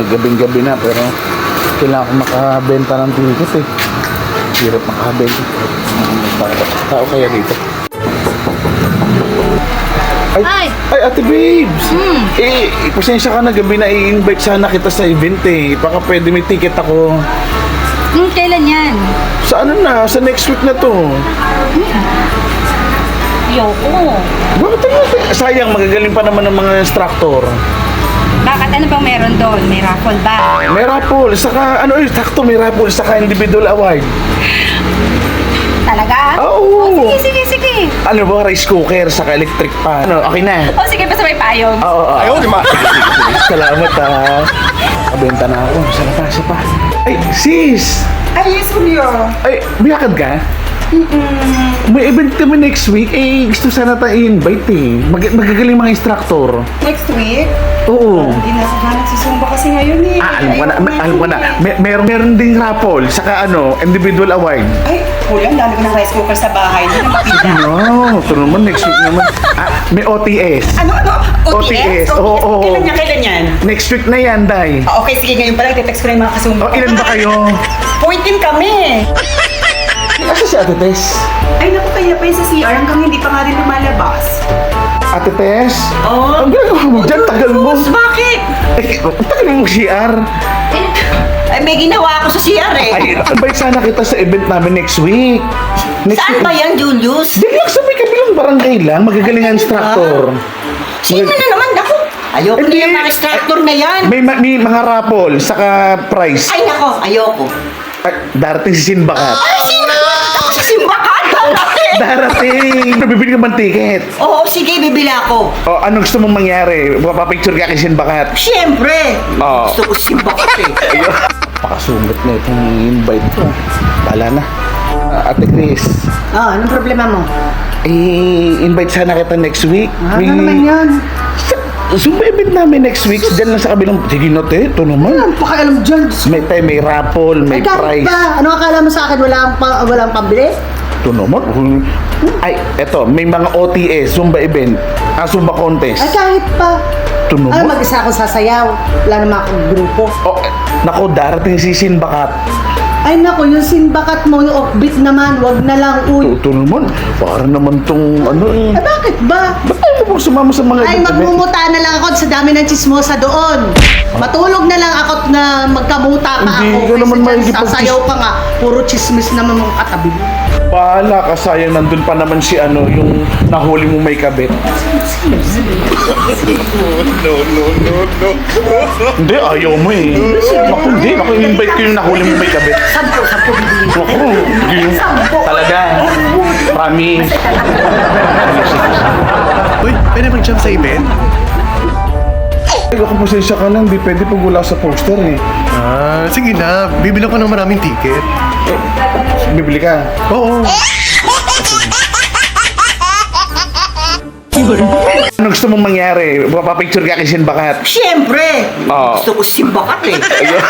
Gabing-gabi na, pero kailangan ko makabenta ng ticket eh. Hirap makabenta. Tao kaya dito. Ay, Ate Babes! Pasensya ka na, gabi na i-invite sana kita sa event eh. Baka pwede may ticket ako. Kailan yan? Sa ano na? Sa next week na to. Ayoko. Bakit naman? Sayang, magagaling pa naman ng mga instructor. Bakit? Ano bang meron doon? May raffle ba? May raffle, saka sakto may raffle, saka individual award. Talaga? Oo. Sige. Ano ba, rice cooker, saka electric pan. Ano, okay na. Sige, basta may payong. Oo. Ayaw, di ma. Salamat Kabenta na ako. Sa pa. Ay, sis! Ay, yes, Julio. Ay, biyakad ka? May event kami next week. Gusto sana tayo i-invite eh. Magagaling mga instructor. Next week? Oo. Hindi na ako nagsusumba kasi ngayon eh. Alam ko na. Meron ding raffle, saka individual award. Ay, kulang, dami ko ng rice cooker sa bahay. Hindi na mapila. No, ito naman next week naman. May OTS. Ano? OTS, oo. Kailan yan? Next week na yan, Day. Okay, sige, ngayon pala, text ko na yung mga kasumba. Ilan ba kayo? 14 kami. Asa si Ate Tess? Ay, naku, kaya pa yun sa CR hanggang hindi pa nga rin lumalabas. Ate Tess? Oo. Ang ginagawa mo dyan, tagal mo. Bakit? Tagal mo CR. Ay, may ginawa ako sa CR eh. Ay, invite sana kita sa event namin next week. Saan ba yan, Julius? Di lang sa may kabilang barangay lang, magagaling ang instructor. Sino na naman ako? Ayoko na yung mga instructor na yan. May mga raffle, saka prize. Ay, nako, ayoko. Ay, darating si Sinbakat. Ay, sino? Ako sa simbakan. Darating! Bibili ka bang ticket? Oo, sige, bibili ako. O, ano gusto mong mangyari? Papapicture ka kay Sinbakat. Siyempre. Oo. Gusto ko simbakat eh. Ayun. Pakasungit na itong invite ko. Bala na. Ate Chris, Anong problema mo? invite sana kita next week. Ano naman yan? Zumba event namin next week. Diyan lang sa kabilang. Sige na, te. Ito naman. Ano pakialam dyan? May raffle, may prize. Ba? Ano akala mo sa akin? Walang pambili? Ito naman. Ay, eto. May mga OTS, Zumba event. Zumba contest. Ay, kahit pa. Ito naman. Mag-isa akong sasayaw. Wala naman akong grupo. Oh, nako, darating si Sinbakat. Ay, naku, yung sinbakat mo, yung offbeat naman, wag na lang, uy. Ito naman. Para naman tong Ay, bakit ba? Ba't tayo mo sumama sa mga Ay, event? magmumuta na lang ako sa dami ng chismosa doon. Matulog na lang ako na magkamuta pa Hindi ako. ka naman Kasi dyan, makikipag- sasayaw ka nga, puro chismis naman mga katabi mo. Bahala ka, sayang nandun pa naman si yung nahuli mo may kabit. No. Hindi, ayaw mo eh. Naku, hindi. Naku, invite ko yung nahuli mo may kabit. Sampo bibili. Naku, hindi. Talaga. Promise. Uy, pwede mag-jump sa event? Ay, ako pasensya ka lang. Hindi pwede pag wala sa poster eh. Sige na. Bibili ko ng maraming ticket. Bibili ka. Oo. Ano gusto mong mangyari? Papapicture ka kay Sinbakat. Siyempre. Oo. Gusto ko simbakat eh. Ayun.